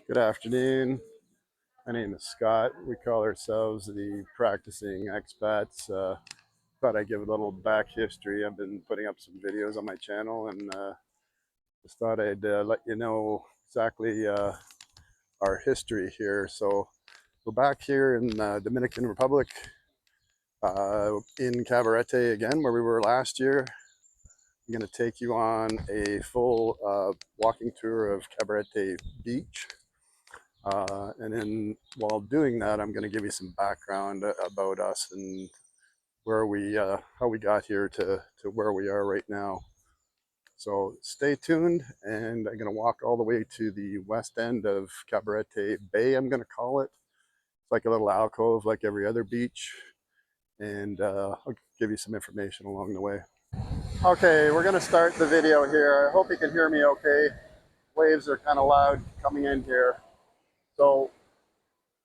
Good afternoon. My name is Scott. We call ourselves the Practicing Expats. Thought I'd give a little back history. I've been putting up some videos on my channel and just thought I'd let you know exactly our history here. So we're back here in Dominican Republic in Cabarete again, where we were last year. I'm going to take you on a full walking tour of Cabarete Beach. And then while doing that, I'm going to give you some background about us and where we, how we got here to where we are right now. So stay tuned, and I'm going to walk all the way to the west end of Cabarete Bay, I'm going to call it. It's like a little alcove like every other beach, and I'll give you some information along the way. Okay, we're going to start the video here. I hope you can hear me okay. Waves are kind of loud coming in here. So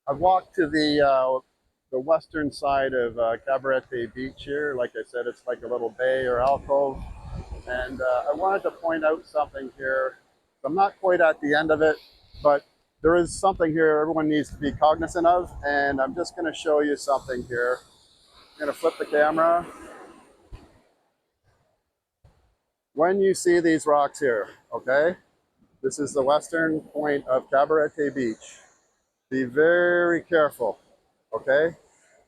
I've walked to the western side of Cabarete Beach here. Like I said, it's like a little bay or alcove. And I wanted to point out something here. I'm not quite at the end of it, but there is something here everyone needs to be cognizant of. And I'm just going to show you something here. I'm going to flip the camera. When you see these rocks here, okay, this is the western point of Cabarete Beach. Be very careful, okay?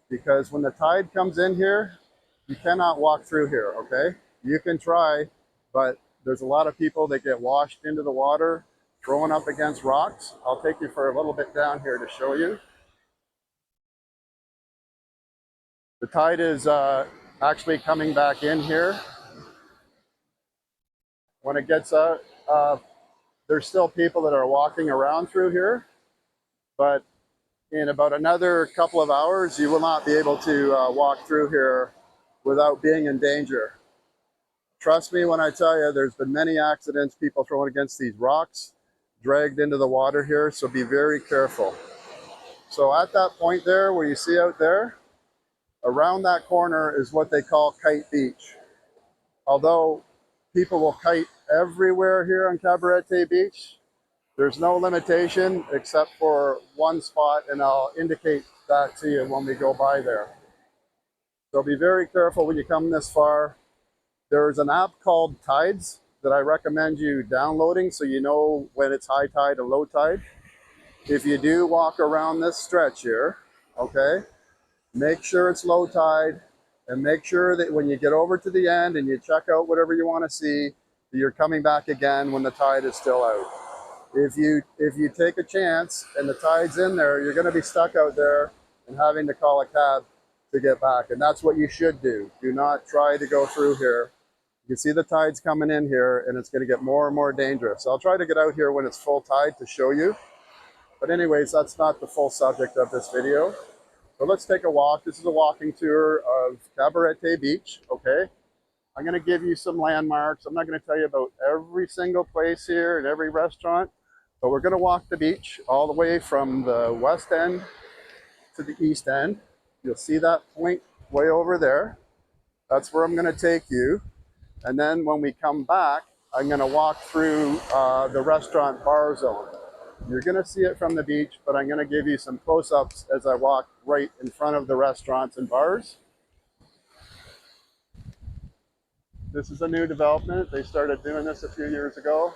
Because when the tide comes in here, you cannot walk through here, okay? You can try, but there's a lot of people that get washed into the water, thrown up against rocks. I'll take you for a little bit down here to show you. The tide is actually coming back in here. When it gets out, there's still people that are walking around through here, but in about another couple of hours, you will not be able to walk through here without being in danger. Trust me when I tell you, there's been many accidents, people thrown against these rocks, dragged into the water here, so be very careful. So at that point there, where you see out there, around that corner is what they call Kite Beach. Although people will kite everywhere here on Cabarete Beach, there's no limitation except for one spot, and I'll indicate that to you when we go by there. So be very careful when you come this far. There's an app called Tides that I recommend you downloading so you know when it's high tide and low tide. If you do walk around this stretch here, okay, make sure it's low tide, and make sure that when you get over to the end and you check out whatever you want to see, that you're coming back again when the tide is still out. If you take a chance and the tide's in there, you're going to be stuck out there and having to call a cab to get back. And that's what you should do. Do not try to go through here. You can see the tide's coming in here, and it's going to get more and more dangerous. I'll try to get out here when it's full tide to show you. But anyways, that's not the full subject of this video. So let's take a walk. This is a walking tour of Cabarete Beach, okay? I'm going to give you some landmarks. I'm not going to tell you about every single place here and every restaurant, but we're going to walk the beach all the way from the west end to the east end. You'll see that point way over there. That's where I'm going to take you. And then when we come back, I'm going to walk through the restaurant bar zone. You're going to see it from the beach, but I'm going to give you some close-ups as I walk right in front of the restaurants and bars. This is a new development. They started doing this a few years ago.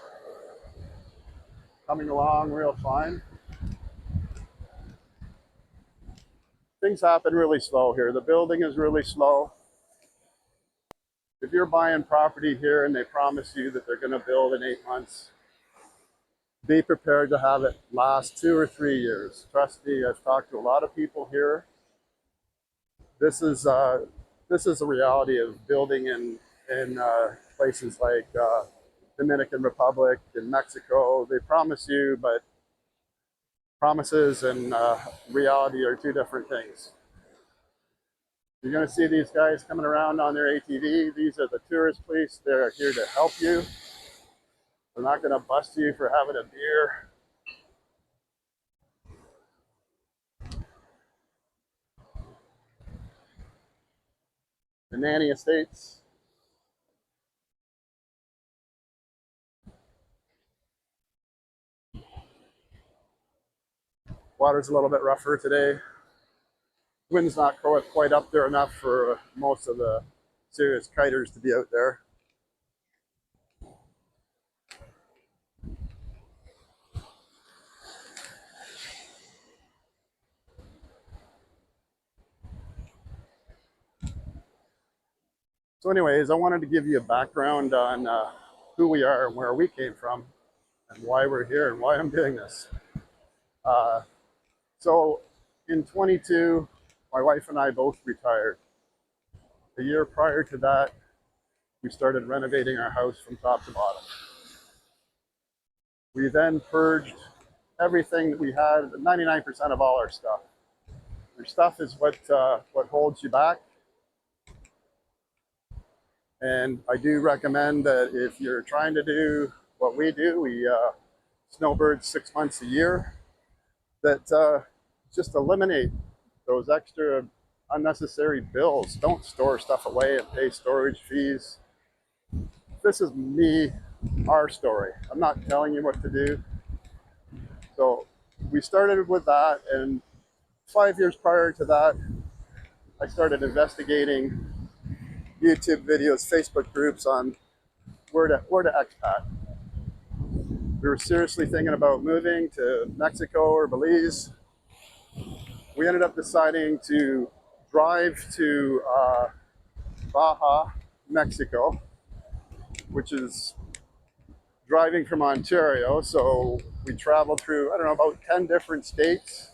Coming along real fine. Things happen really slow here. The building is really slow. If you're buying property here and they promise you that they're going to build in 8 months, be prepared to have it last 2 or 3 years. Trust me, I've talked to a lot of people here. This is a reality of building in places like Dominican Republic and Mexico. They promise you, but promises and reality are two different things. You're going to see these guys coming around on their ATV. These are the tourist police. They're here to help you. They're not going to bust you for having a beer. The Nanny Estates. Water's a little bit rougher today. Wind's not quite up there enough for most of the serious kiters to be out there. So anyways, I wanted to give you a background on who we are and where we came from and why we're here and why I'm doing this. So in 22, my wife and I both retired. A year prior to that, we started renovating our house from top to bottom. We then purged everything that we had, 99% of all our stuff. Your stuff is what holds you back. And I do recommend that if you're trying to do what we do, we snowbird 6 months a year, that just eliminate those extra unnecessary bills. Don't store stuff away and pay storage fees. This is me, our story. I'm not telling you what to do. So we started with that, and 5 years prior to that, I started investigating YouTube videos, Facebook groups on where to expat. We were seriously thinking about moving to Mexico or Belize. We ended up deciding to drive to Baja, Mexico, which is driving from Ontario. So we traveled through, I don't know, about 10 different states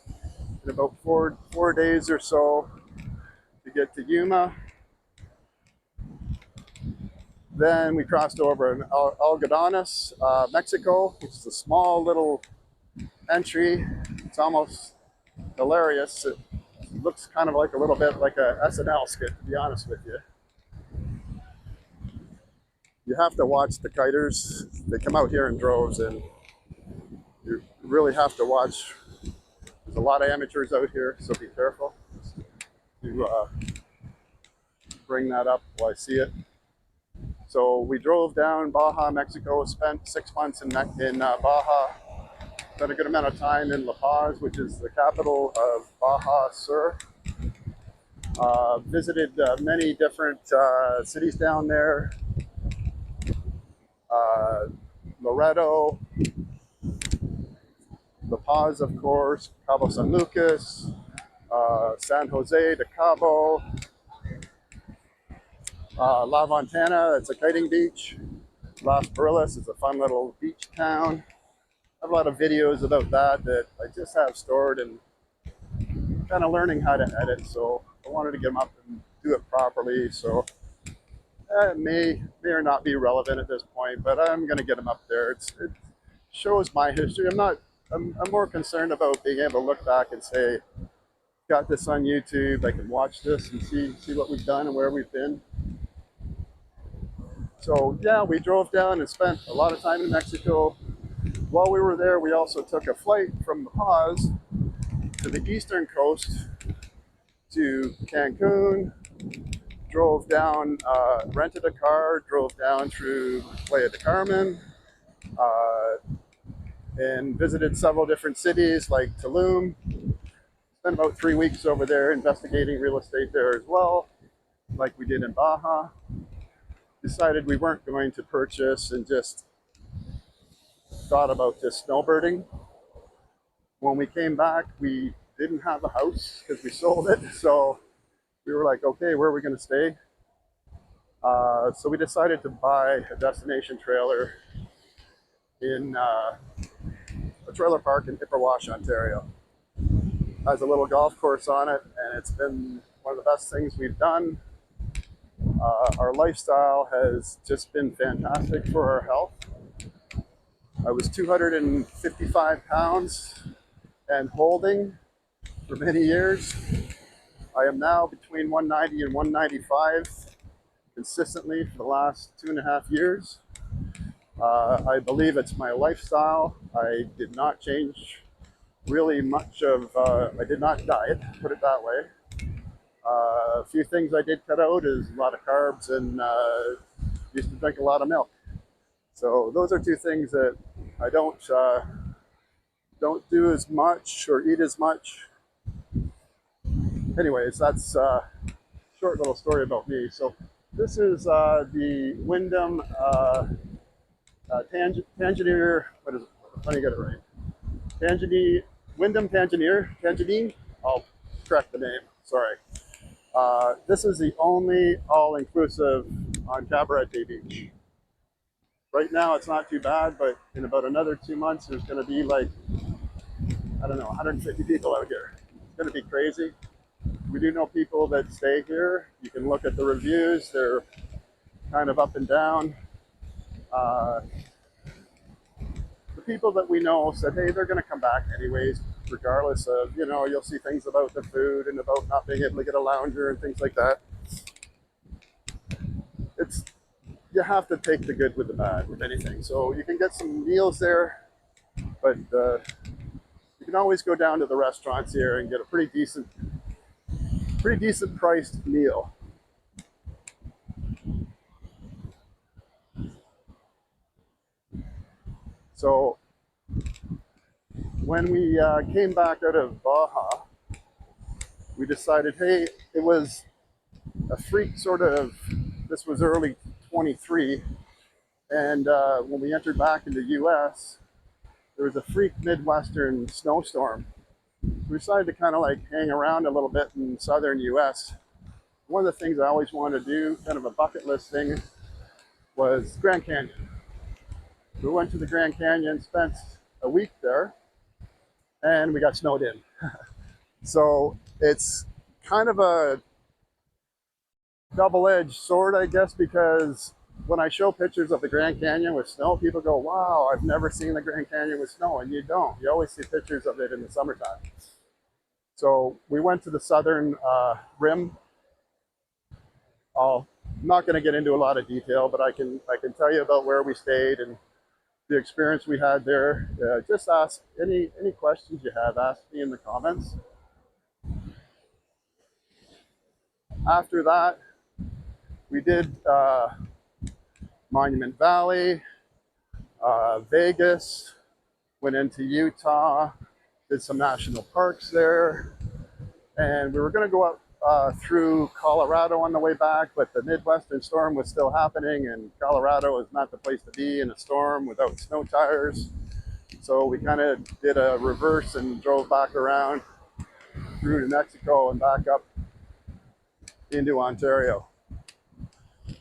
in about four days or so to get to Yuma. Then we crossed over in Algodones, Mexico, which is a small little entry. It's almost hilarious. It looks kind of like a little bit like a SNL skit, to be honest with you. You have to watch the kiters. They come out here in droves, and you really have to watch. There's a lot of amateurs out here, so be careful. You bring that up while I see it. So we drove down Baja, Mexico, spent 6 months in Baja, spent a good amount of time in La Paz, which is the capital of Baja Sur. Visited many different cities down there. Loreto, La Paz, of course, Cabo San Lucas, San Jose de Cabo, La Ventana, it's a kiting beach. Las Perlas is a fun little beach town. I have a lot of videos about that I just have stored and kind of learning how to edit, so I wanted to get them up and do it properly. So it may or not be relevant at this point, but I'm going to get them up there. It shows my history. I'm more concerned about being able to look back and say, got this on YouTube, I can watch this and see what we've done and where we've been. So yeah, we drove down and spent a lot of time in Mexico. While we were there, we also took a flight from La Paz to the eastern coast to Cancun, drove down, rented a car, drove down through Playa del Carmen, and visited several different cities like Tulum. Spent about 3 weeks over there investigating real estate there as well, like we did in Baja. Decided we weren't going to purchase and just thought about just snowbirding. When we came back, we didn't have a house because we sold it. So we were like, okay, where are we going to stay? So we decided to buy a destination trailer in a trailer park in Ipperwash, Ontario. It has a little golf course on it, and it's been one of the best things we've done. Our lifestyle has just been fantastic for our health. I was 255 pounds and holding for many years. I am now between 190 and 195 consistently for the last 2.5 years. I believe it's my lifestyle. I did not change really much of, I did not diet, put it that way. A few things I did cut out is a lot of carbs and used to drink a lot of milk. So those are two things that I don't don't do as much or eat as much. Anyways, that's a short little story about me. So this is the Wyndham Tangier, what is it? Let me get it right. Tangier, Wyndham Tangier. I'll correct the name, sorry. This is the only all-inclusive on Cabarete Beach. Right now it's not too bad, but in about another 2 months, there's gonna be like, I don't know, 150 people out here. It's gonna be crazy. We do know people that stay here. You can look at the reviews. They're kind of up and down. Uh, the people that we know said, hey, they're going to come back anyways, regardless of, you know, you'll see things about the food and about not being able to get a lounger and things like that. It's, you have to take the good with the bad with anything. So you can get some meals there, but you can always go down to the restaurants here and get a pretty decent priced meal. So when we came back out of Baja, we decided, hey, it was a freak sort of, this was early 23, and when we entered back into US, there was a freak Midwestern snowstorm. We decided to kind of like hang around a little bit in southern US. One of the things I always wanted to do, kind of a bucket list thing, was Grand Canyon. We went to the Grand Canyon, spent a week there, and we got snowed in. So it's kind of a double-edged sword, I guess, because when I show pictures of the Grand Canyon with snow, people go, wow, I've never seen the Grand Canyon with snow. And you don't. You always see pictures of it in the summertime. So we went to the southern rim. I'm not going to get into a lot of detail, but I can tell you about where we stayed and the experience we had there. Just ask any questions you have, ask me in the comments. After that, we did Monument Valley, Vegas, went into Utah, did some national parks there, and we were going to go up through Colorado on the way back, but the Midwestern storm was still happening, and Colorado is not the place to be in a storm without snow tires. So we kind of did a reverse and drove back around through to Mexico and back up into Ontario.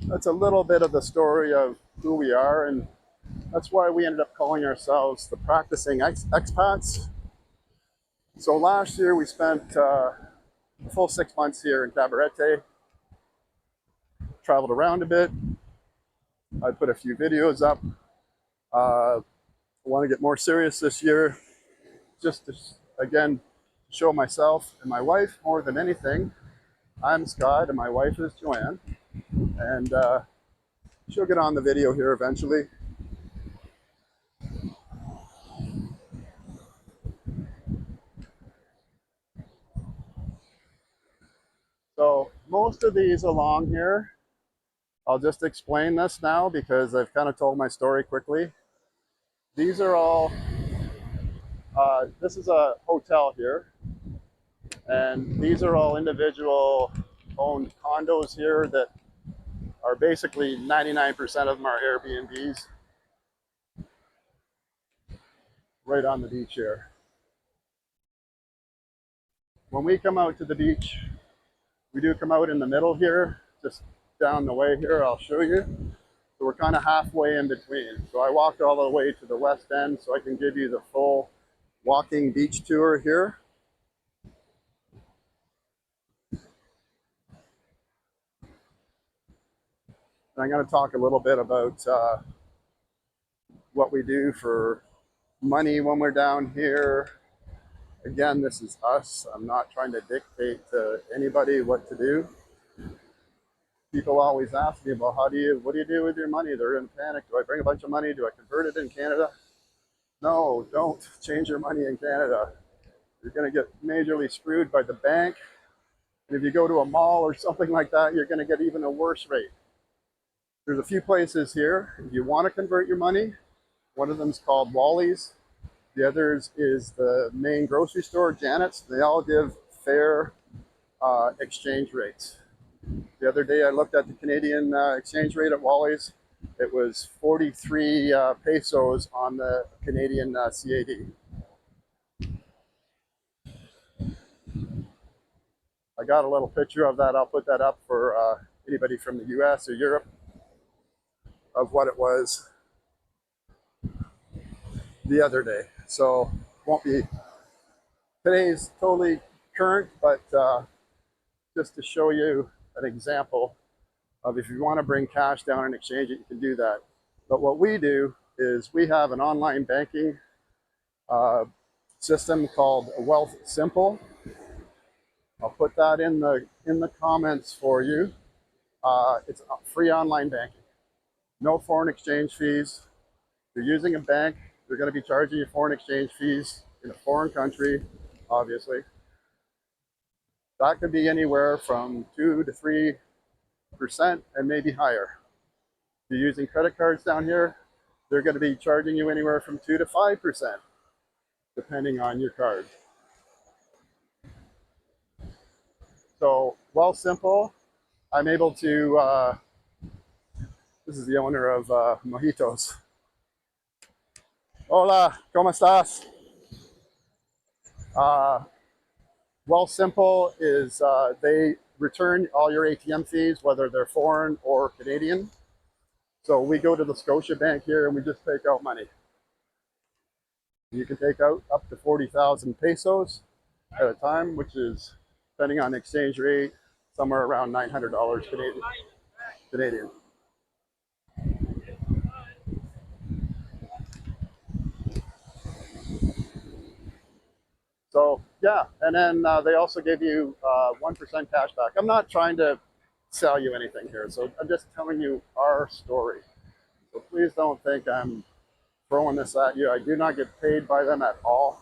That's a little bit of the story of who we are, and that's why we ended up calling ourselves the Practicing Expats. So last year we spent a full 6 months here in Cabarete, traveled around a bit. I put a few videos up. I want to get more serious this year, just to, again, show myself and my wife more than anything. I'm Scott and my wife is Joanne, and she'll get on the video here eventually. So most of these along here, I'll just explain this now because I've kind of told my story quickly. These are all, this is a hotel here, and these are all individual owned condos here that are basically 99% of them are Airbnbs right on the beach here. When we come out to the beach, we do come out in the middle here, just down the way here, I'll show you. So we're kind of halfway in between. So I walked all the way to the west end so I can give you the full walking beach tour here. And I'm going to talk a little bit about what we do for money when we're down here. Again, this is us. I'm not trying to dictate to anybody what to do. People always ask me, well, what do you do with your money? They're in panic. Do I bring a bunch of money? Do I convert it in Canada? No, don't change your money in Canada. You're going to get majorly screwed by the bank. And if you go to a mall or something like that, you're going to get even a worse rate. There's a few places here. If you want to convert your money, one of them is called Wally's. The others is the main grocery store, Janet's. They all give fair exchange rates. The other day I looked at the Canadian exchange rate at Wally's. It was 43 pesos on the Canadian CAD. I got a little picture of that. I'll put that up for anybody from the US or Europe of what it was the other day. So won't be today's totally current, but just to show you an example of if you want to bring cash down and exchange it, you can do that. But what we do is we have an online banking system called Wealth Simple. I'll put that in the comments for you. It's free online banking. No foreign exchange fees. If you're using a bank, they're going to be charging you foreign exchange fees in a foreign country, obviously. That could be anywhere from 2 to 3% and maybe higher. If you're using credit cards down here, they're going to be charging you anywhere from 2 to 5%, depending on your card. So, well, simple. I'm able to, this is the owner of Mojitos. Hola, ¿cómo estás? Well, simple is they return all your ATM fees, whether they're foreign or Canadian. So we go to the Scotia Bank here and we just take out money. You can take out up to 40,000 pesos at a time, which is, depending on the exchange rate, somewhere around $900 Canadian. So yeah, and then they also give you 1% cash back. I'm not trying to sell you anything here, so I'm just telling you our story. So please don't think I'm throwing this at you. I do not get paid by them at all.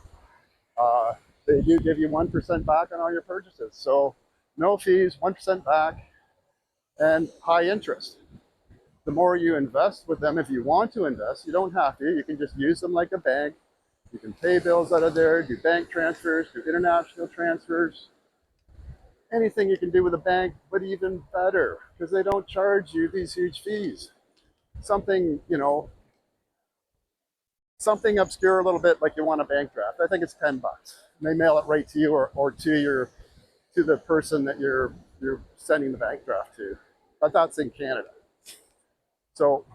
They do give you 1% back on all your purchases. So no fees, 1% back, and high interest. The more you invest with them, if you want to invest, you don't have to. You can just use them like a bank. You can pay bills out of there, do bank transfers, do international transfers. Anything you can do with a bank, but even better, because they don't charge you these huge fees. Something, you know, something obscure a little bit, like you want a bank draft. I think it's $10. And they mail it right to you or to the person that you're sending the bank draft to. But that's in Canada. So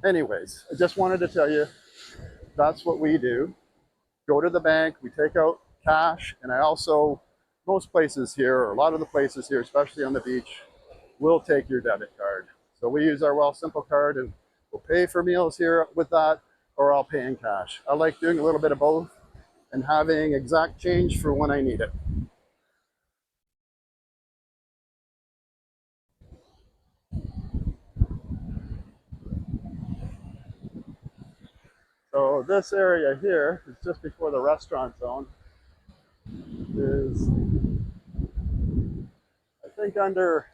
anyways, I just wanted to tell you that's what we do. Go to the bank, we take out cash, and I also, most places here, or a lot of the places here, especially on the beach, will take your debit card. So we use our Well Simple card and we'll pay for meals here with that, or I'll pay in cash. I like doing a little bit of both and having exact change for when I need it. So this area here is just before the restaurant zone. Is, I think, under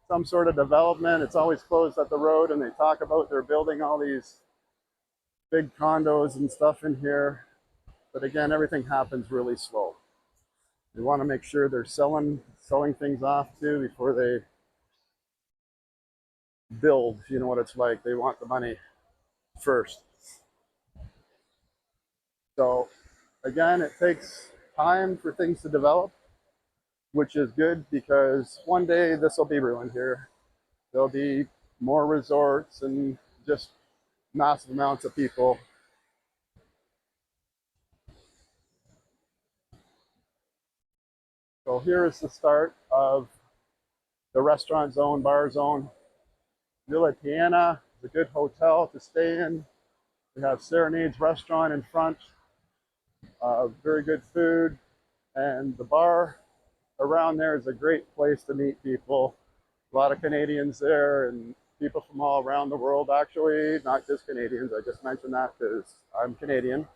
some sort of development. It's always closed at the road, and they talk about they're building all these big condos and stuff in here. But again, everything happens really slow. They want to make sure they're selling things off too before they build. You know what it's like. They want the money first. So again, it takes time for things to develop, which is good because one day this will be ruined here. There'll be more resorts and just massive amounts of people. So here is the start of the restaurant zone, bar zone. Villa Tiana is a good hotel to stay in. We have Serenade's restaurant in front, very good food, and the bar around there is a great place to meet people. A lot of Canadians there and people from all around the world, actually, not just Canadians. I just mentioned that because I'm Canadian.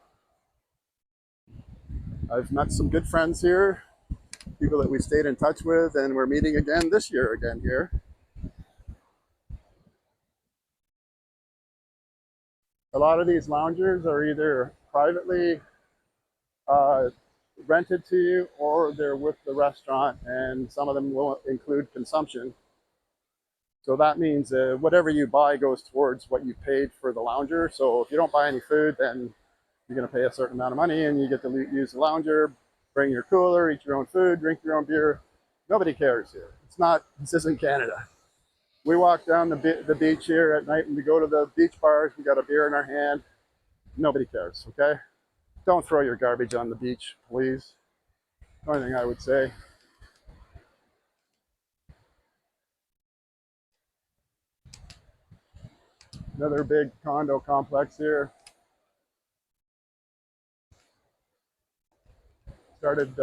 I've met some good friends here, people that we stayed in touch with, and we're meeting again this year again here. A lot of these loungers are either privately uh, rented to you, or they're with the restaurant, and some of them will include consumption. So that means whatever you buy goes towards what you paid for the lounger. So if you don't buy any food, then you're going to pay a certain amount of money and you get to use the lounger, bring your cooler, eat your own food, drink your own beer. Nobody cares here. It's not, this isn't Canada. We walk down the beach here at night and we go to the beach bars. We got a beer in our hand. Nobody cares, okay? Don't throw your garbage on the beach, please. Only thing I would say. Another big condo complex here. Started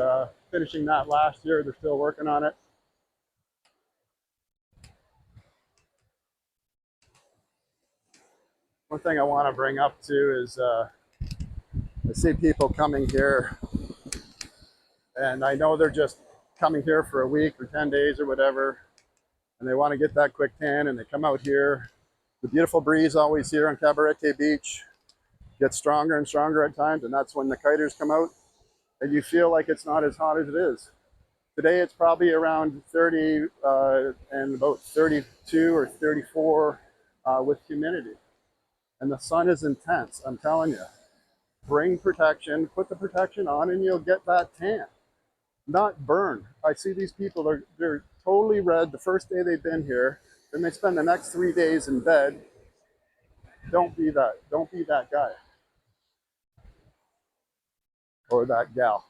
finishing that last year. They're still working on it. One thing I want to bring up too is I see people coming here, and I know they're just coming here for a week or 10 days or whatever, and they want to get that quick tan, and they come out here. The beautiful breeze always here on Cabarete Beach gets stronger and stronger at times, and that's when the kiters come out, and you feel like it's not as hot as it is. Today it's probably around 30 and about 32 or 34 with humidity. And the sun is intense, I'm telling you. Bring protection, put the protection on, and you'll get that tan. Not burn. I see these people, they're totally red the first day they've been here, then they spend the next 3 days in bed. Don't be that. Don't be that guy or that gal.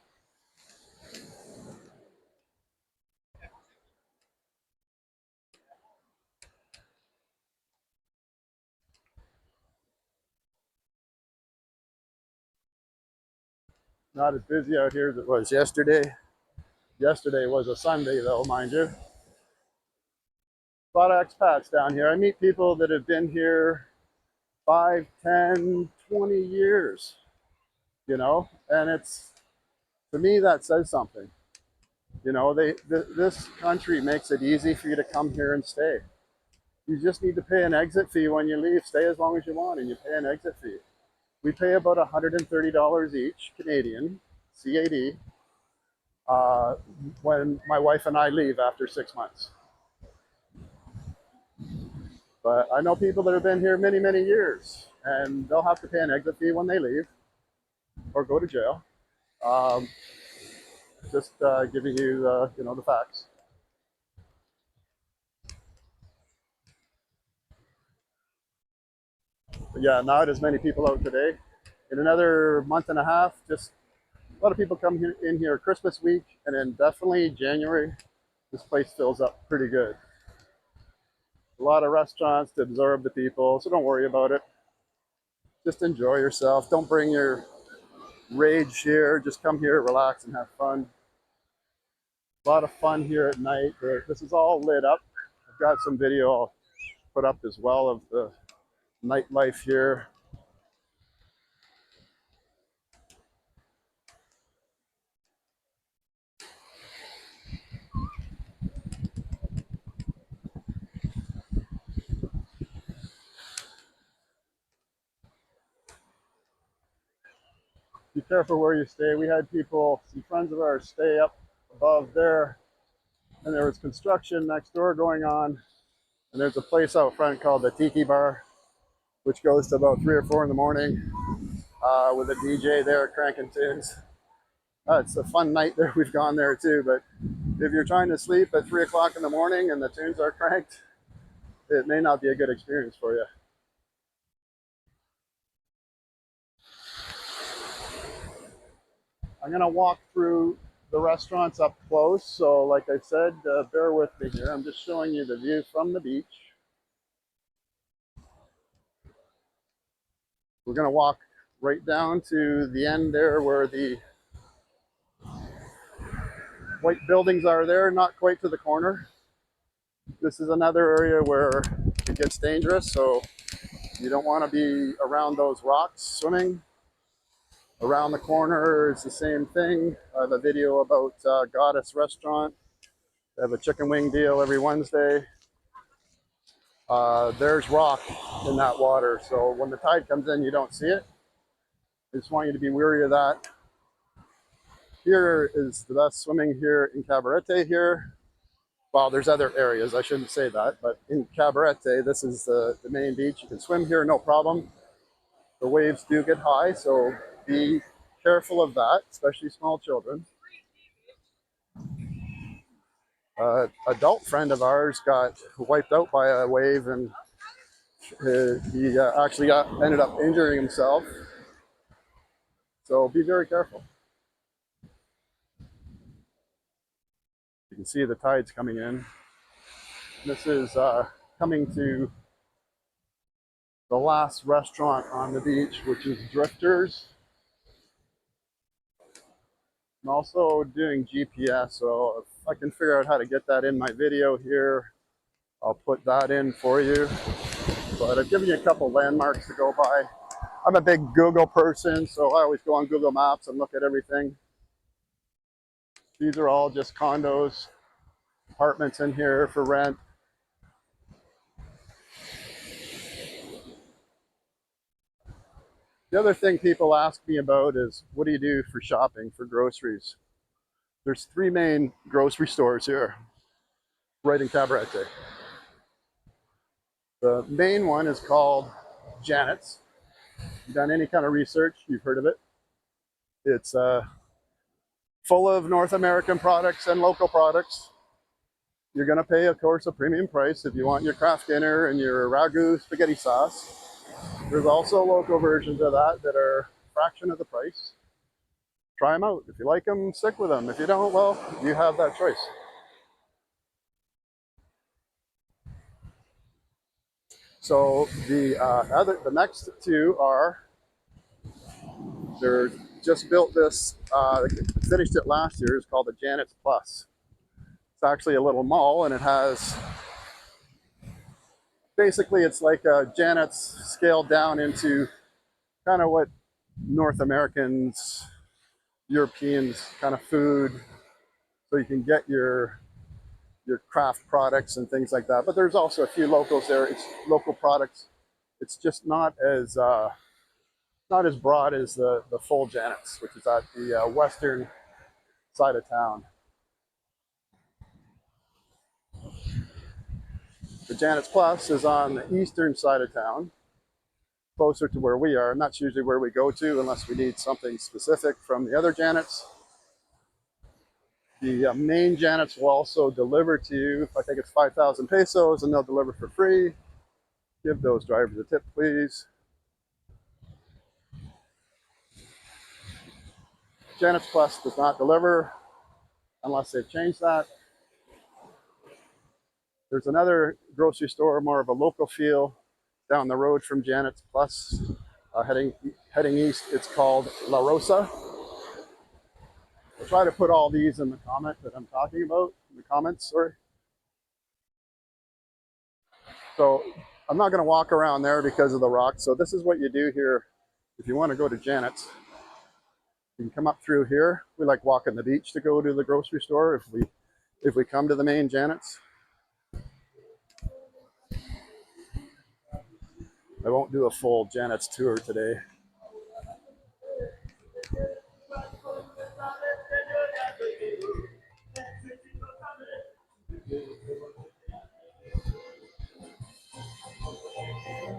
Not as busy out here as it was yesterday. Yesterday was a Sunday though, mind you. A lot of expats down here. I meet people that have been here 5, 10, 20 years, you know, and it's, to me, that says something. You know, this country makes it easy for you to come here and stay. You just need to pay an exit fee when you leave. Stay as long as you want, and you pay an exit fee. We pay about $130 each, Canadian, CAD, when my wife and I leave after 6 months. But I know people that have been here many, many years, and they'll have to pay an exit fee when they leave or go to jail. Um, just giving you, you know, the facts. But yeah, not as many people out today. In another month and a half, just a lot of people come in here Christmas week, and then definitely January, this place fills up pretty good. A lot of restaurants to absorb the people, so don't worry about it. Just enjoy yourself. Don't bring your rage here. Just come here, relax, and have fun. A lot of fun here at night. This is all lit up. I've got some video I'll put up as well of the nightlife here. Be careful where you stay. We had people, some friends of ours, stay up above there, and there was construction next door going on. And there's a place out front called the Tiki Bar, which goes to about 3 or 4 in the morning with a DJ there cranking tunes. It's a fun night there. We've gone there too, but if you're trying to sleep at 3 o'clock in the morning and the tunes are cranked, it may not be a good experience for you. I'm gonna walk through the restaurants up close. So like I said, bear with me here. I'm just showing you the view from the beach. We're gonna walk right down to the end there where the white buildings are there, not quite to the corner. This is another area where it gets dangerous, so you don't want to be around those rocks swimming. Around the corner is the same thing. I have a video about Goddess Restaurant. They have a chicken wing deal every Wednesday. There's rock in that water, so when the tide comes in, you don't see it. I just want you to be wary of that. Here is the best swimming here in Cabarete here. Well, there's other areas, I shouldn't say that, but in Cabarete, this is the main beach. You can swim here, no problem. The waves do get high, so be careful of that, especially small children. Adult friend of ours got wiped out by a wave, and he actually ended up injuring himself. So be very careful. You can see the tides coming in. This is coming to the last restaurant on the beach, which is Drifters. I'm also doing GPS, so if I can figure out how to get that in my video here, I'll put that in for you. But I've given you a couple landmarks to go by. I'm a big Google person, so I always go on Google Maps and look at everything. These are all just condos, apartments in here for rent. The other thing people ask me about is, what do you do for shopping, for groceries? There's three main grocery stores here, right in Cabarete. The main one is called Janet's. If you've done any kind of research, you've heard of it. It's full of North American products and local products. You're going to pay, of course, a premium price if you want your craft dinner and your ragu spaghetti sauce. There's also local versions of that that are a fraction of the price. Try them out. If you like them, stick with them. If you don't, well, you have that choice. So the next two are, they're just built this, finished it last year. It's called the Janet's Plus. It's actually a little mall, and it has, basically it's like a Janet's scaled down into kind of what North Americans, Europeans kind of food, so you can get your craft products and things like that. But there's also a few locals there. It's local products. It's just not as broad as the full Janet's, which is at the western side of town. The Janet's Plus is on the eastern side of town, closer to where we are, and that's usually where we go to unless we need something specific from the other Janet's. The main Janet's will also deliver to you. I think it's 5,000 pesos, and they'll deliver for free. Give those drivers a tip, please. Janet's Plus does not deliver unless they've changed that. There's another grocery store, more of a local feel, down the road from Janet's Plus, heading east. It's called La Rosa. I'll try to put all these in the comment that I'm talking about, in the comments, sorry. So I'm not going to walk around there because of the rocks. So this is what you do here if you want to go to Janet's. You can come up through here. We like walking the beach to go to the grocery store if we come to the main Janet's. I won't do a full Janet's tour today.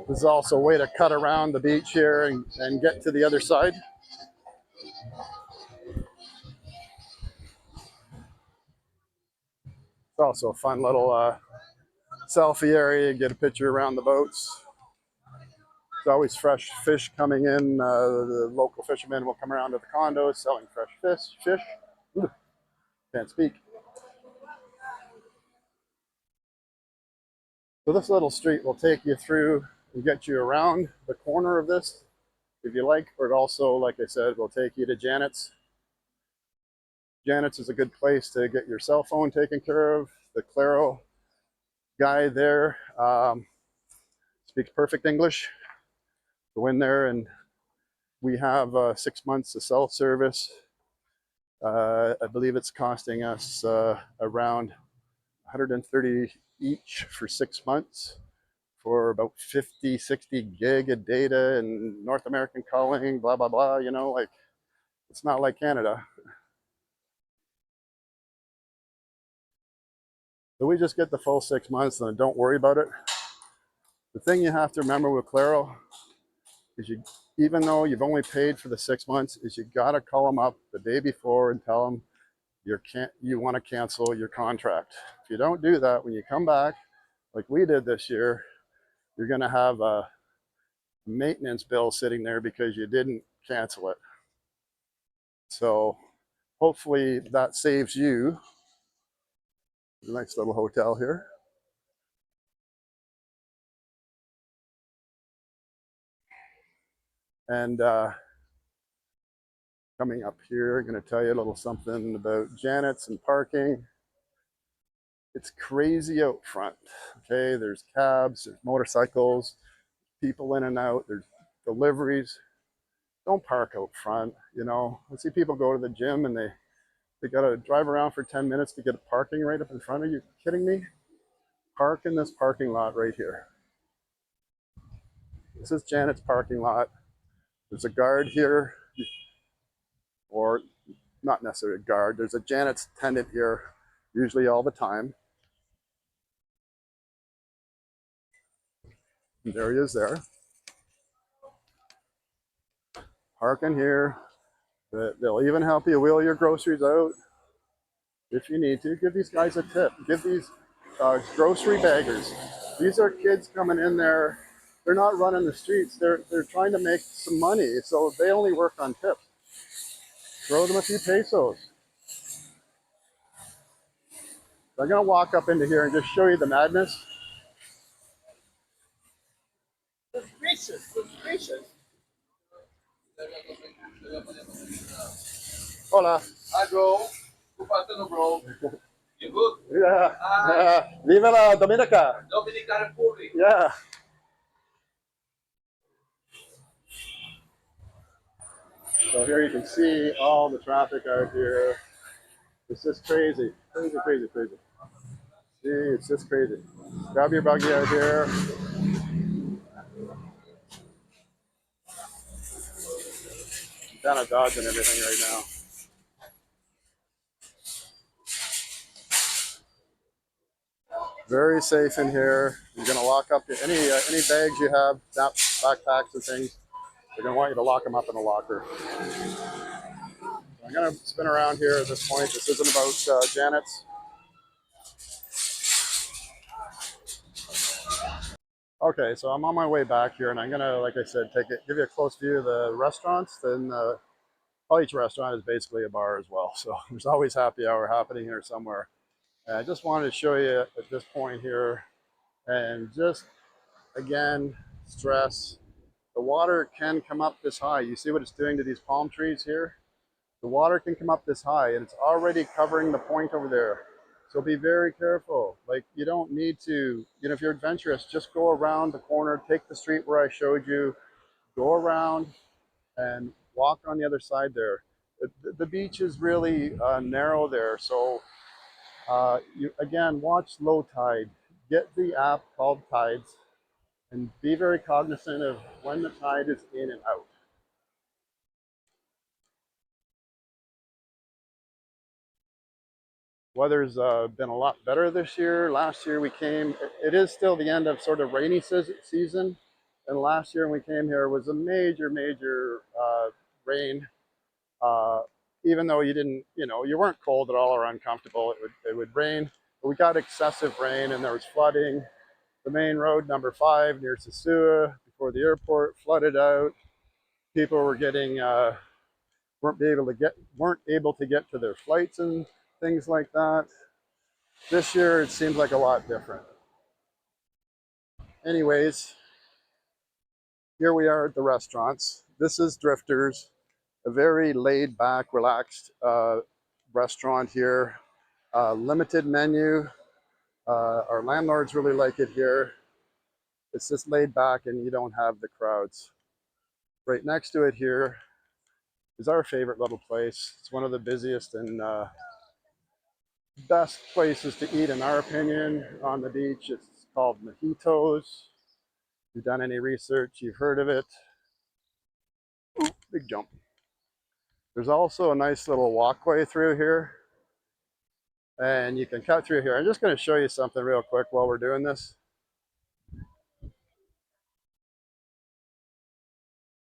This is also a way to cut around the beach here and get to the other side. It's also a fun little selfie area. Get a picture around the boats. There's always fresh fish coming in. The local fishermen will come around to the condos selling fresh fish. Ooh, can't speak. So this little street will take you through and get you around the corner of this, if you like, or it also, like I said, will take you to Janet's. Janet's is a good place to get your cell phone taken care of. The Claro guy there speaks perfect English. Go in there, and we have 6 months of cell service. I believe it's costing us around 130 each for 6 months for about 50, 60 gig of data and North American calling, blah, blah, blah, you know, like it's not like Canada. So we just get the full 6 months and don't worry about it. The thing you have to remember with Claro is even though you've only paid for the 6 months, is you gotta call them up the day before and tell them you want to cancel your contract. If you don't do that, when you come back, like we did this year, you're gonna have a maintenance bill sitting there because you didn't cancel it. So hopefully that saves you. Nice little hotel here. And coming up here, I'm going to tell you a little something about Janet's and parking. It's crazy out front. Okay, there's cabs, there's motorcycles, people in and out, there's deliveries. Don't park out front. You know, I see people go to the gym and they got to drive around for 10 minutes to get parking right up in front of you. Kidding me? Park in this parking lot right here. This is Janet's parking lot. There's a guard here, or not necessarily a guard. There's a Janet's attendant here, usually all the time. And there he is there. Park in here. They'll even help you wheel your groceries out if you need to. Give these guys a tip. Give these grocery baggers. These are kids coming in there. They're not running the streets. They're trying to make some money, so they only work on tips. Throw them a few pesos. I'm gonna walk up into here and just show you the madness. Good gracious, good gracious. Hola. Hi, bro. Good afternoon, bro. You good? Yeah. Viva la Dominica. Dominican Republic. Yeah. So here you can see all the traffic out here. It's just crazy, crazy, crazy, crazy. See, it's just crazy. Grab your buggy out here. I'm kind of dodging everything right now. Very safe in here. You're gonna lock up any bags you have, backpacks and things. They're gonna want you to lock them up in a locker. I'm gonna spin around here at this point. This isn't about Janet's. Okay, so I'm on my way back here, and I'm gonna, like I said, give you a close view of the restaurants. Then well, each restaurant is basically a bar as well, so there's always happy hour happening here somewhere. And I just wanted to show you at this point here, and just again stress the water can come up this high. You see what it's doing to these palm trees here? The water can come up this high, and it's already covering the point over there. So be very careful. Like, you don't need to, you know, if you're adventurous, just go around the corner, take the street where I showed you, go around and walk on the other side there. The beach is really narrow there. So you again, watch low tide. Get the app called Tides and be very cognizant of when the tide is in and out. Weather's been a lot better this year. Last year we came, it is still the end of sort of rainy season. And last year when we came here was a major, major rain. Uh, Even though you didn't, you know, you weren't cold at all or uncomfortable, it would rain. But we got excessive rain and there was flooding. The main road, number 5, near Sosua, before the airport, flooded out. People were getting, weren't able to get to their flights and things like that. This year, it seems like a lot different. Anyways, here we are at the restaurants. This is Drifters, a very laid back, relaxed restaurant here. Limited menu. Our landlords really like it here. It's just laid back and you don't have the crowds. Right next to it here is our favorite little place. It's one of the busiest and best places to eat in our opinion on the beach. It's called Mojitos. you've done any research, you've heard of it. Ooh, big jump. There's also a nice little walkway through here, and you can cut through here. I'm just going to show you something real quick while we're doing this.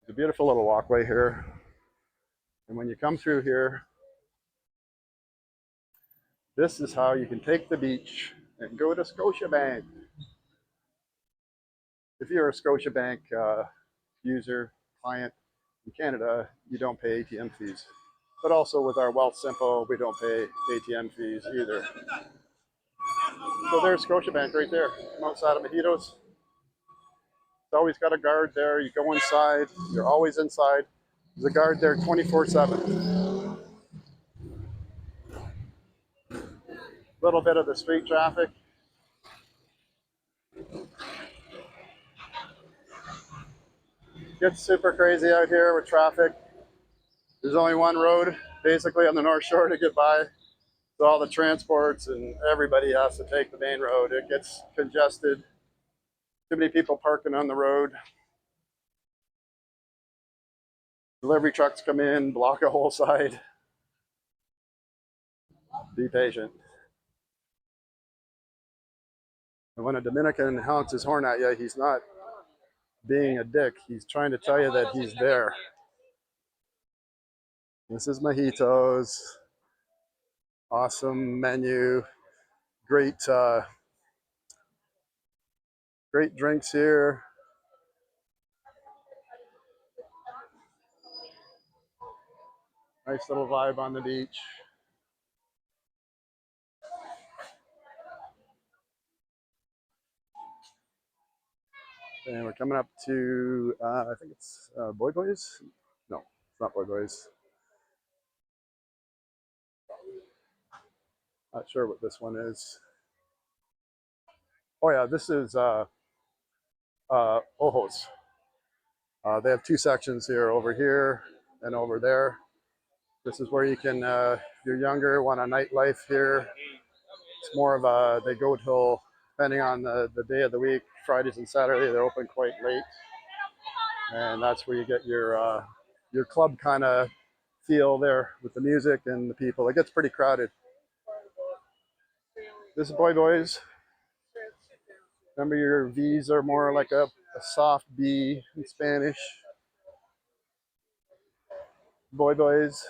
It's a beautiful little walkway here, and when you come through here, this is how you can take the beach and go to Scotiabank. If you're a Scotiabank user, client in Canada, you don't pay ATM fees. But also with our Wealth Simple, we don't pay ATM fees either. So there's Scotiabank right there. I'm outside of Mojitos. It's always got a guard there. You go inside, you're always inside. There's a guard there 24/7. Little bit of the street traffic. Gets super crazy out here with traffic. There's only one road basically on the North Shore to get by. So all the transports and everybody has to take the main road. It gets congested. Too many people parking on the road. Delivery trucks come in, block a whole side. Be patient. And when a Dominican honks his horn at you, he's not being a dick. He's trying to tell you that he's there. This is Mojitos. Awesome menu. Great, great drinks here. Nice little vibe on the beach. And we're coming up to, I think it's Boy Boys? No, it's not Boy Boys. Not sure what this one is. Oh yeah, this is Ojos. They have two sections here, over here and over there. This is where you can, if you're younger, want a nightlife here. It's more of a, they go till, depending on the day of the week, Fridays and Saturday, they're open quite late. And that's where you get your club kind of feel there with the music and the people. It gets pretty crowded. This is Boy Boys. Remember, your V's are more like a soft B in Spanish. Boy Boys.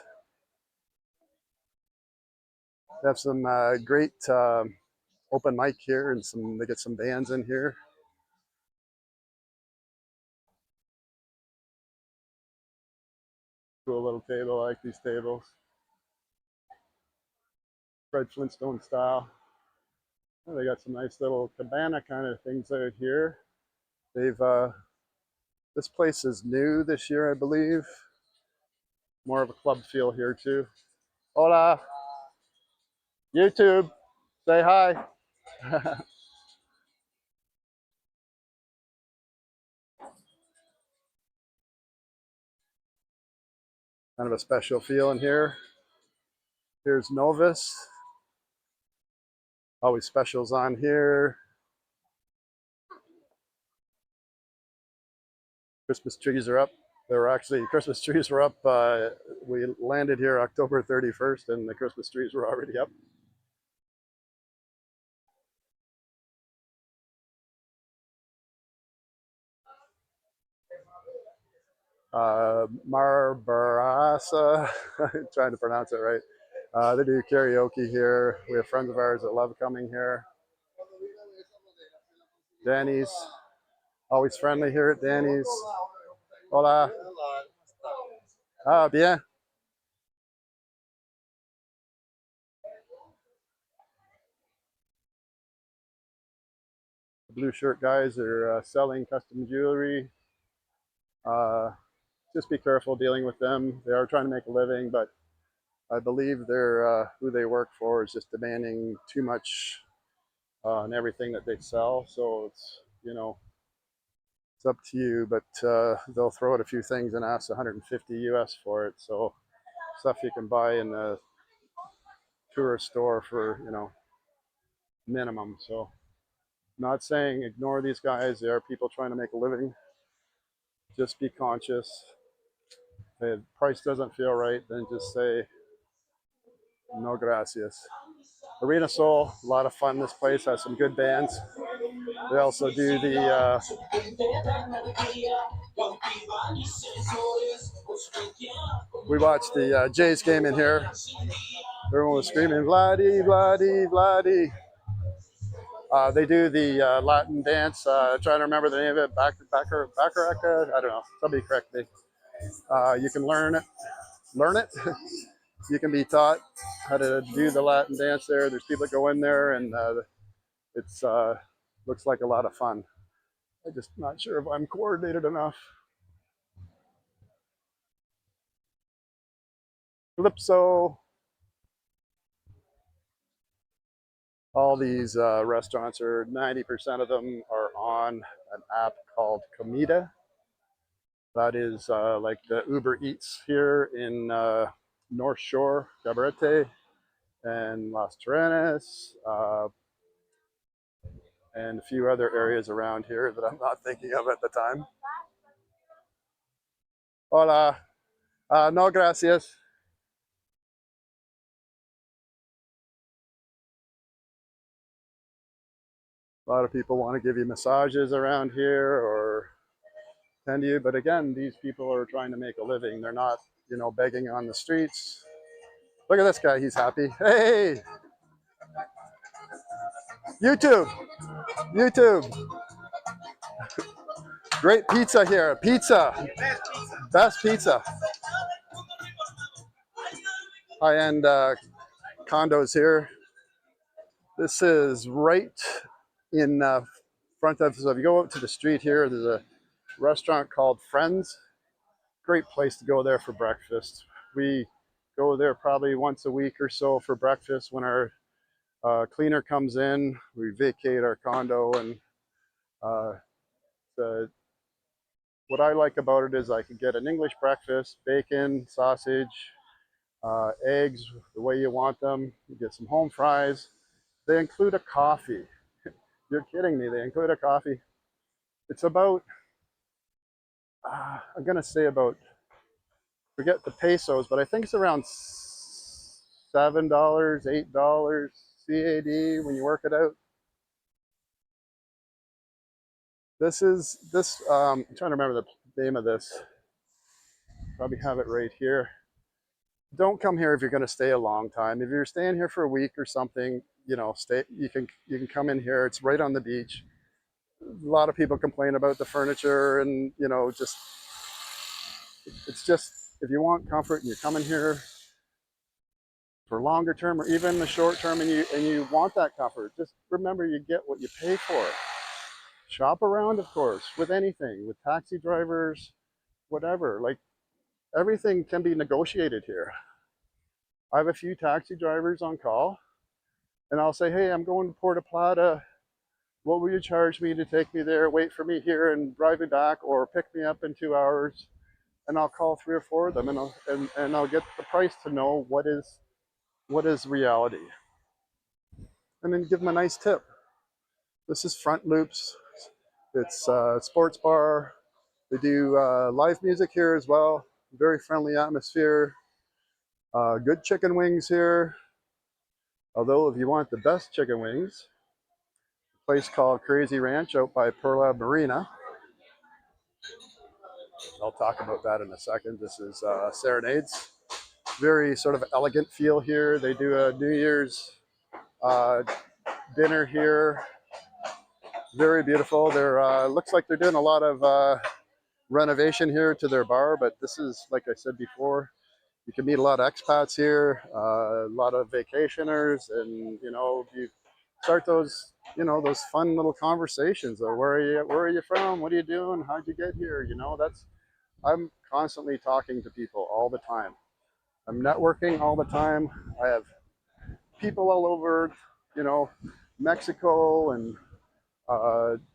They have some great open mic here, and they get some bands in here. Cool little table. I like these tables. Fred Flintstone style. Oh, they got some nice little cabana kind of things out here. They've this place is new this year, I believe. More of a club feel here too. Hola, YouTube, say hi. Kind of a special feel in here. Here's Novus. Always specials on here. Christmas trees are up. Christmas trees were up. We landed here October 31st and the Christmas trees were already up. Marbarasa, trying to pronounce it right. They do karaoke here. We have friends of ours that love coming here. Danny's, always friendly here at Danny's. Hola. Ah, bien. The blue shirt guys are selling custom jewelry. Just be careful dealing with them. They are trying to make a living, but I believe they're who they work for is just demanding too much on everything that they sell. So it's, you know, it's up to you, but they'll throw out a few things and ask 150 US for it. So stuff you can buy in the tourist store for, you know, minimum. So Not saying ignore these guys. They are people trying to make a living. Just be conscious. If the price doesn't feel right, then just say no gracias. Arena Soul, a lot of fun. This place has some good bands. They also do we watched the Jays game in here. Everyone was screaming, Vladi, Vladi, Vladi. They do the Latin dance. Trying to remember the name of it. Bacaraca. I don't know. Somebody correct me. You can learn it. Learn it. You can be taught how to do the Latin dance there. There's people that go in there, and it's looks like a lot of fun. I'm just not sure if I'm coordinated enough. Calypso. All these restaurants, or 90% of them, are on an app called Comida. That is like the Uber Eats here in North Shore, Cabarete, and Las Terrenas, and a few other areas around here that I'm not thinking of at the time. Hola, no gracias. A lot of people want to give you massages around here or tend to you, but again, these people are trying to make a living. They're not, you know, begging on the streets. Look at this guy, he's happy. Hey, YouTube, YouTube. Great pizza here, pizza. Best pizza. High-end condos here. This is right in front of, so if you go out to the street here, there's a restaurant called Friends. Great place to go there for breakfast. We go there probably once a week or so for breakfast when our cleaner comes in. We vacate our condo, and uh, what I like about it is I can get an English breakfast, bacon, sausage, eggs the way you want them. You get some home fries. They include a coffee. You're kidding me. They include a coffee. It's about, I'm going to say about, forget the pesos, but I think it's around $7, $8 CAD when you work it out. I'm trying to remember the name of this. Probably have it right here. Don't come here if you're going to stay a long time. If you're staying here for a week or something, you know, you can come in here. It's right on the beach. A lot of people complain about the furniture, and you know, it's just, if you want comfort and you're coming here for longer term or even the short term, and you want that comfort, just remember you get what you pay for. Shop around, of course, with anything, with taxi drivers, whatever. Like, everything can be negotiated here. I have a few taxi drivers on call, and I'll say, hey, I'm going to Puerto Plata. What will you charge me to take me there, wait for me here, and drive me back, or pick me up in 2 hours? And I'll call 3 or 4 of them, and I'll get the price to know what is reality, and then give them a nice tip. This is Front Loops. It's a sports bar. They do live music here as well. Very friendly atmosphere. Good chicken wings here. Although if you want the best chicken wings, a place called Crazy Ranch out by Perla Marina. I'll talk about that in a second. This is Serenades. Very sort of elegant feel here. They do a New Year's dinner here. Very beautiful. They're looks like they're doing a lot of renovation here to their bar, but this is, like I said before, you can meet a lot of expats here, a lot of vacationers, and you know, you start those, you know, those fun little conversations of where are you from, what are you doing, how'd you get here, you know. I'm constantly talking to people all the time. I'm networking all the time. I have people all over, you know, Mexico and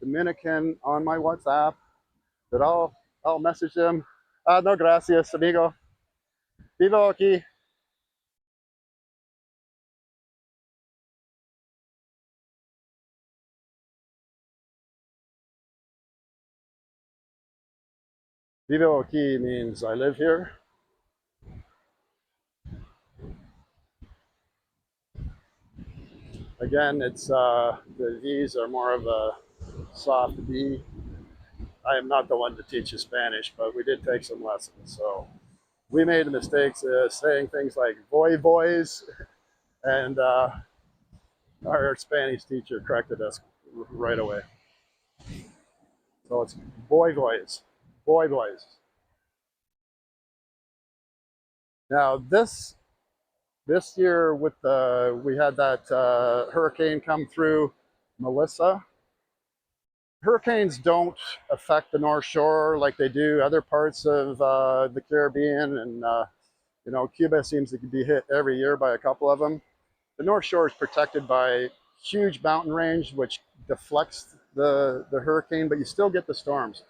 Dominican on my WhatsApp that I'll message them. No gracias, amigo. Vivo aquí. Vivo aquí means I live here. Again, it's the V's are more of a soft V. I am not the one to teach you Spanish, but we did take some lessons. So we made mistakes saying things like voy voys, and our Spanish teacher corrected us right away. So it's boy voys, boy voys. Now this year with the we had that hurricane come through, Melissa. Hurricanes don't affect the North Shore like they do other parts of the Caribbean, and you know, Cuba seems to be hit every year by a couple of them. The North Shore is protected by huge mountain range, which deflects the hurricane, but you still get the storms.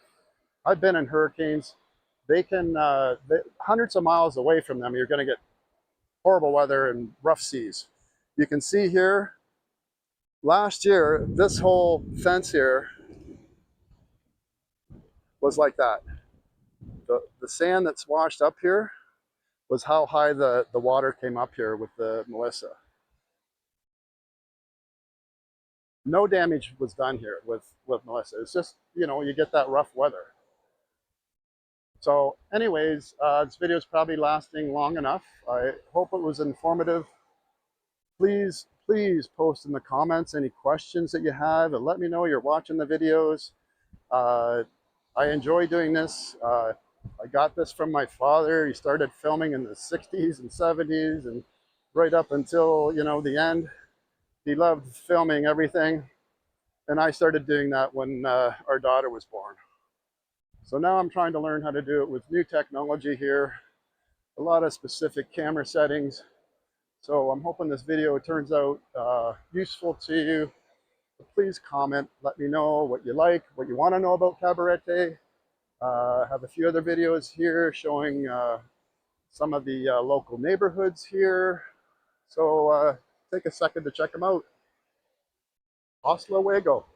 I've been in hurricanes. They can, hundreds of miles away from them, you're going to get horrible weather and rough seas. You can see here, last year, this whole fence here was like that. The sand that's washed up here was how high the water came up here with the Melissa. No damage was done here with Melissa. It's just, you know, you get that rough weather. So anyways, this video is probably lasting long enough. I hope it was informative. Please post in the comments any questions that you have and let me know you're watching the videos. I enjoy doing this. I got this from my father. He started filming in the 60s and 70s and right up until, you know, the end. He loved filming everything. And I started doing that when our daughter was born. So now I'm trying to learn how to do it with new technology here, a lot of specific camera settings. So I'm hoping this video turns out useful to you. Please comment, let me know what you like, what you want to know about Cabarete. I have a few other videos here showing some of the local neighborhoods here. So take a second to check them out. Hasta luego.